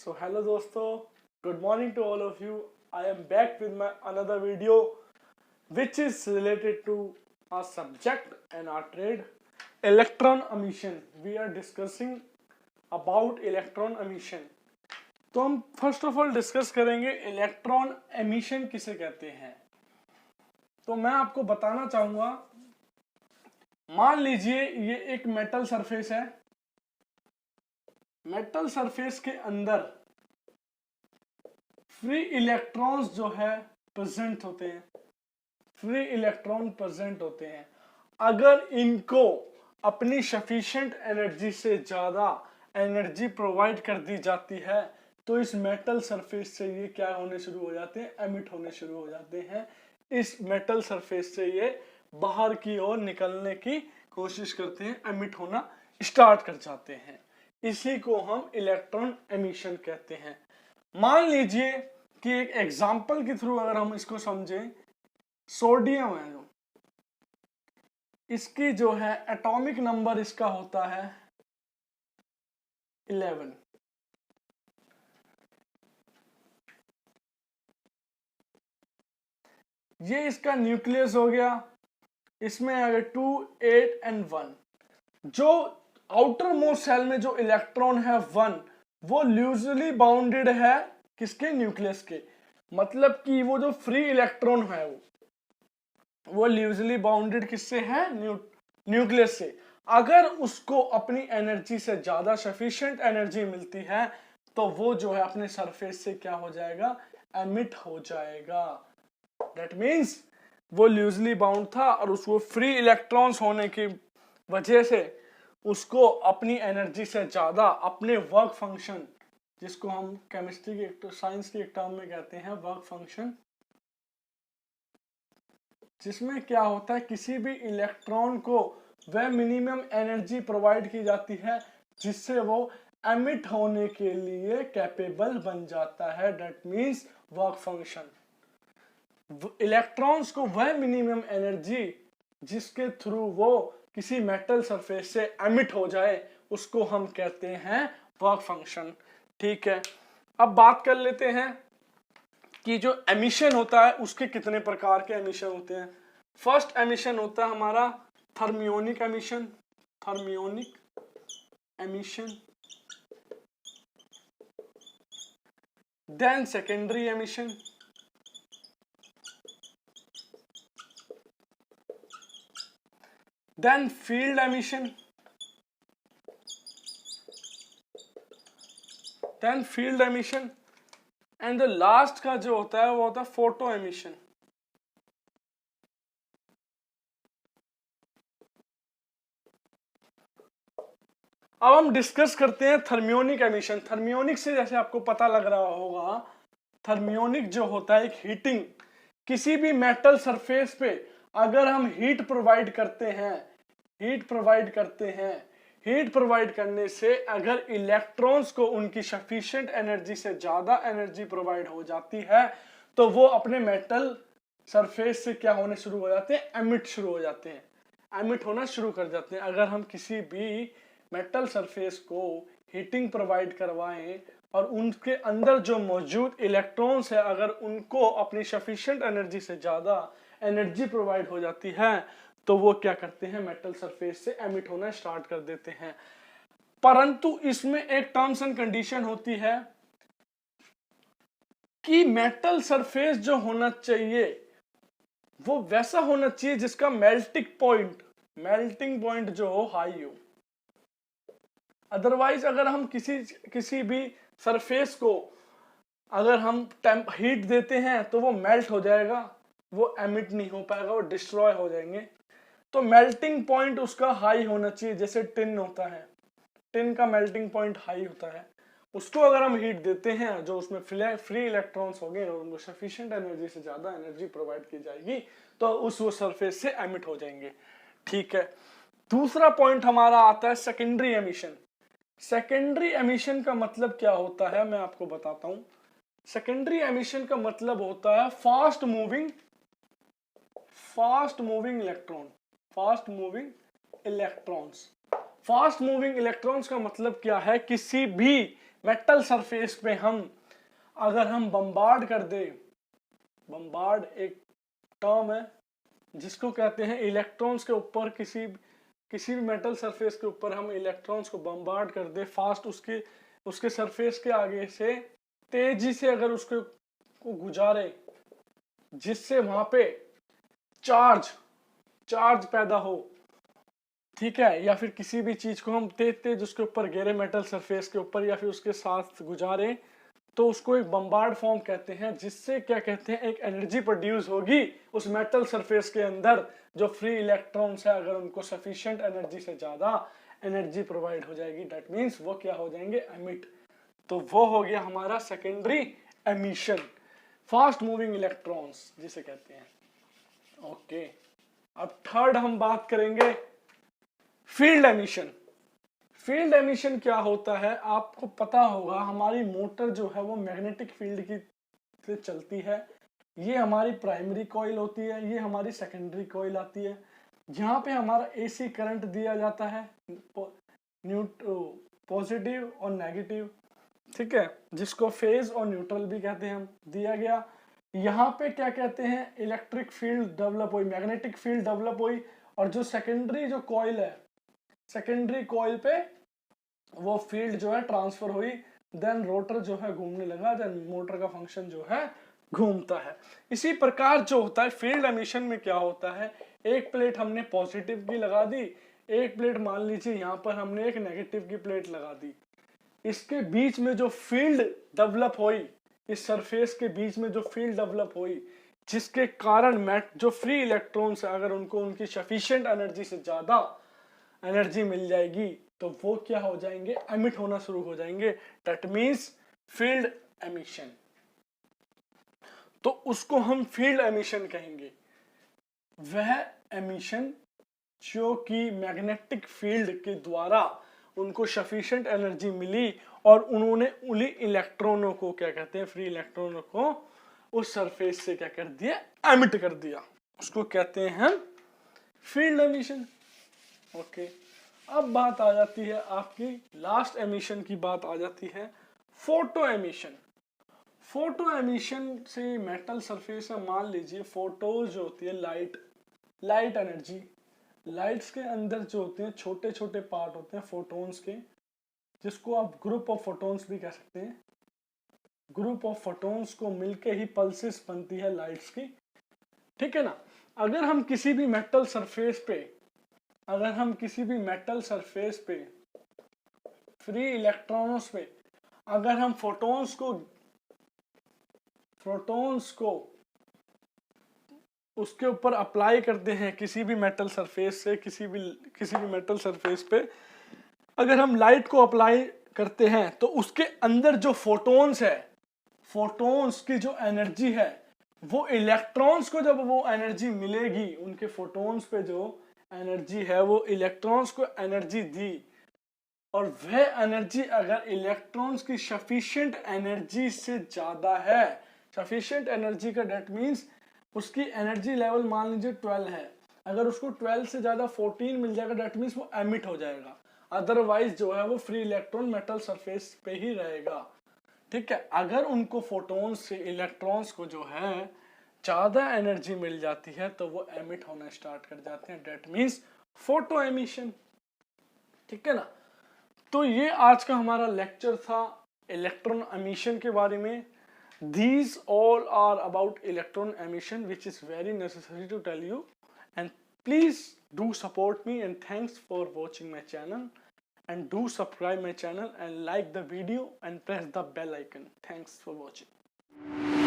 So hello दोस्तों, good morning to all of you. I am back with my another video which is related to our subject and our trade, electron emission. We are discussing about electron emission. तो हम first of all discuss करेंगे electron emission किसे कहते हैं। तो मैं आपको बताना चाहूंगा, मान लीजिए ये एक मेटल सरफेस है। मेटल सरफेस के अंदर फ्री इलेक्ट्रॉन्स जो है प्रेजेंट होते हैं, फ्री इलेक्ट्रॉन प्रेजेंट होते हैं। अगर इनको अपनी सफिशिएंट एनर्जी से ज्यादा एनर्जी प्रोवाइड कर दी जाती है तो इस मेटल सरफेस से ये क्या होने शुरू हो जाते हैं, एमिट होने शुरू हो जाते हैं। इस मेटल सरफेस से ये बाहर की ओर निकलने की कोशिश करते हैं, एमिट होना स्टार्ट कर जाते हैं। इसी को हम इलेक्ट्रॉन एमिशन कहते हैं। मान लीजिए कि एक एग्जाम्पल के थ्रू अगर हम इसको समझें, सोडियम है जो, इसकी जो है एटॉमिक नंबर इसका होता है 11। ये इसका न्यूक्लियस हो गया। इसमें अगर 2, 8 एंड 1, जो आउटर मोस्ट सेल में जो इलेक्ट्रॉन है 1, वो लूजली बाउंडेड है किसके, न्यूक्लियस के। मतलब कि वो जो फ्री इलेक्ट्रॉन है वो लूजली बाउंडेड किससे है, न्यूक्लियस से। अगर उसको अपनी एनर्जी से ज्यादा सफिशिएंट एनर्जी मिलती है तो वो जो है अपने सरफेस से क्या हो जाएगा, एमिट हो जाएगा। दैट मीन्स वो लूजली बाउंड था और उसको फ्री इलेक्ट्रॉन्स होने की वजह से उसको अपनी एनर्जी से ज्यादा अपने वर्क फंक्शन, जिसको हम केमिस्ट्री के साइंस के टर्म में कहते हैं वर्क फंक्शन, जिसमें क्या होता है किसी भी इलेक्ट्रॉन को वह मिनिमम एनर्जी प्रोवाइड की जाती है जिससे वो एमिट होने के लिए कैपेबल बन जाता है। That means work function. Electrons को वह मिनिमम एनर्जी जिसके थ्रू वो किसी मेटल सरफेस से एमिट हो जाए उसको हम कहते हैं वर्क फंक्शन। ठीक है, अब बात कर लेते हैं कि जो एमिशन होता है उसके कितने प्रकार के एमिशन होते हैं। फर्स्ट एमिशन होता है हमारा thermionic emission, thermionic emission. Then secondary emission, then field emission, then field emission and the last का जो होता है वो होता है फोटो एमिशन। अब हम डिस्कस करते हैं थर्मियोनिक एमिशन। थर्मियोनिक से जैसे आपको पता लग रहा होगा, थर्मियोनिक जो होता है एक हीटिंग, किसी भी मेटल सरफेस पे अगर हम हीट प्रोवाइड करते हैं, हीट प्रोवाइड करने से अगर इलेक्ट्रॉन्स को उनकी सफिशिएंट एनर्जी से ज्यादा एनर्जी प्रोवाइड हो जाती है तो वो अपने मेटल सरफेस से क्या होने शुरू हो जाते हैं, एमिट शुरू हो जाते हैं, एमिट होना शुरू कर जाते हैं। अगर हम किसी भी मेटल सरफेस को हीटिंग प्रोवाइड करवाएं और उनके अंदर जो मौजूद इलेक्ट्रॉन्स है अगर उनको अपनी सफिशिएंट एनर्जी से ज्यादा एनर्जी प्रोवाइड हो जाती है तो वो क्या करते हैं, मेटल सरफेस से एमिट होना स्टार्ट कर देते हैं। परंतु इसमें एक टर्म्स एंड कंडीशन होती है कि मेटल सरफेस जो होना चाहिए वो वैसा होना चाहिए जिसका मेल्टिंग पॉइंट जो हो हाई हो। अदरवाइज अगर हम किसी भी सरफेस को अगर हम हीट देते हैं तो वो मेल्ट हो जाएगा, वो एमिट नहीं हो पाएगा, वो डिस्ट्रॉय हो जाएंगे। तो मेल्टिंग पॉइंट उसका हाई होना चाहिए। जैसे टिन होता है, टिन का मेल्टिंग पॉइंट हाई होता है, उसको अगर हम हीट देते हैं जो उसमें फ्री इलेक्ट्रॉन्स होंगे और उनको सफिशिएंट एनर्जी से ज्यादा एनर्जी प्रोवाइड की जाएगी तो उस वो सरफेस से एमिट हो जाएंगे। ठीक है, दूसरा पॉइंट हमारा आता है सेकेंडरी एमिशन। सेकेंडरी एमिशन का मतलब क्या होता है मैं आपको बताता हूं। सेकेंडरी एमिशन का मतलब होता है fast moving electrons. Fast moving electrons का मतलब क्या है, किसी भी मेटल सरफेस पे अगर हम बम्बार्ड कर दे, बम्बार्ड एक टर्म है जिसको कहते हैं इलेक्ट्रॉन्स के ऊपर किसी भी मेटल सरफेस के ऊपर हम इलेक्ट्रॉन्स को बम्बार्ड कर दे फास्ट, उसके सरफेस के आगे से तेजी से अगर उसको गुजारे, जिससे वहां पे चार्ज पैदा हो, ठीक है, या फिर किसी भी चीज को हम तेज उसके ऊपर गिरे मेटल सरफेस के ऊपर या फिर उसके साथ गुजारे, तो उसको एक बम्बार्ड फॉर्म कहते हैं, जिससे क्या कहते हैं, एक एनर्जी प्रोड्यूस होगी उस मेटल सरफेस के अंदर, जो फ्री इलेक्ट्रॉन्स है अगर उनको सफिशिएंट एनर्जी से ज्यादा एनर्जी प्रोवाइड हो जाएगी, दैट मींस वो क्या हो जाएंगे, एमिट। तो वो हो गया हमारा secondary emission, fast moving electrons जिसे कहते हैं। ओके, अब थर्ड हम बात करेंगे फील्ड एमिशन। फील्ड एमिशन क्या होता है, आपको पता होगा हमारी मोटर जो है वो मैग्नेटिक फील्ड की से चलती है। ये हमारी प्राइमरी कॉइल होती है, ये हमारी सेकेंडरी कॉइल आती है, जहां पे हमारा एसी करंट दिया जाता है, पॉजिटिव और नेगेटिव, ठीक है, जिसको फेज और न्यूट्रल भी कहते हैं हम, दिया गया। यहाँ पे क्या कहते हैं, इलेक्ट्रिक फील्ड डेवलप हुई, मैग्नेटिक फील्ड डेवलप हुई, और जो सेकेंडरी जो कॉइल है, सेकेंडरी कॉइल पे वो फील्ड जो है ट्रांसफर हुई, देन रोटर जो है घूमने लगा, देन मोटर का फंक्शन जो है घूमता है। इसी प्रकार जो होता है फील्ड एमिशन में क्या होता है, एक प्लेट हमने पॉजिटिव की लगा दी, एक प्लेट मान लीजिए यहाँ पर हमने एक नेगेटिव की प्लेट लगा दी, इसके बीच में जो फील्ड डेवलप हुई, इस सरफेस के बीच में जो फील्ड डेवलप हुई, जिसके कारण जो फ्री इलेक्ट्रॉन्स है अगर उनको उनकी सफिशिएंट एनर्जी से ज्यादा एनर्जी मिल जाएगी तो वो क्या हो जाएंगे, एमिट होना शुरू हो जाएंगे, दैट मींस फील्ड एमिशन। तो उसको हम फील्ड एमिशन कहेंगे, वह एमिशन जो कि मैग्नेटिक फील्ड के द्वारा उनको सफिशिएंट एनर्जी मिली और उन्होंने उन्हीं इलेक्ट्रॉनों को क्या कहते हैं, फ्री इलेक्ट्रॉनों को उस सरफेस से क्या कर दिया, एमिट कर दिया, उसको कहते हैं फील्ड एमिशन। ओके, अब बात आ जाती है आपकी लास्ट एमिशन की, बात आ जाती है फोटो एमिशन। फोटो एमिशन से मेटल सरफेस में मान लीजिए फोटोज जो होती है, लाइट एनर्जी, लाइट्स के अंदर जो होते हैं छोटे छोटे पार्ट होते हैं फोटोन्स के, जिसको आप ग्रुप ऑफ फोटोन्स भी कह सकते हैं। ग्रुप ऑफ फोटोन्स को मिलके ही पल्सेस बनती है लाइट्स की, ठीक है ना। अगर हम किसी भी मेटल सरफेस पे फ्री इलेक्ट्रॉन्स पे अगर हम फोटोन्स को उसके ऊपर अप्लाई करते हैं, किसी भी मेटल सरफेस पे अगर हम लाइट को अप्लाई करते हैं, तो उसके अंदर जो फोटोन्स है, फोटोन्स की जो एनर्जी है, वो इलेक्ट्रॉन्स को जब वो एनर्जी मिलेगी, उनके फोटोन्स पे जो एनर्जी है वो इलेक्ट्रॉन्स को एनर्जी दी, और वह एनर्जी अगर इलेक्ट्रॉन्स की सफिशिएंट एनर्जी से ज्यादा है, सफिशिएंट एनर्जी का डेट मीन्स उसकी एनर्जी लेवल मान लीजिए 12 है, अगर उसको 12 से ज्यादा 14 मिल जाएगा डेट मीन्स वो एमिट हो जाएगा, अदरवाइज जो है वो फ्री इलेक्ट्रॉन मेटल सरफेस पे ही रहेगा, ठीक है। अगर उनको फोटोन्स से इलेक्ट्रॉन्स को जो है ज्यादा एनर्जी मिल जाती है तो वो एमिट होना स्टार्ट कर जाते हैं, डेट मीन्स फोटो एमिशन, ठीक है ना। तो ये आज का हमारा लेक्चर था इलेक्ट्रॉन एमिशन के बारे में। These all are about electron emission, which is very necessary to tell you, and please do support me, and thanks for watching my channel, and do subscribe my channel and like the video and press the bell icon. Thanks for watching.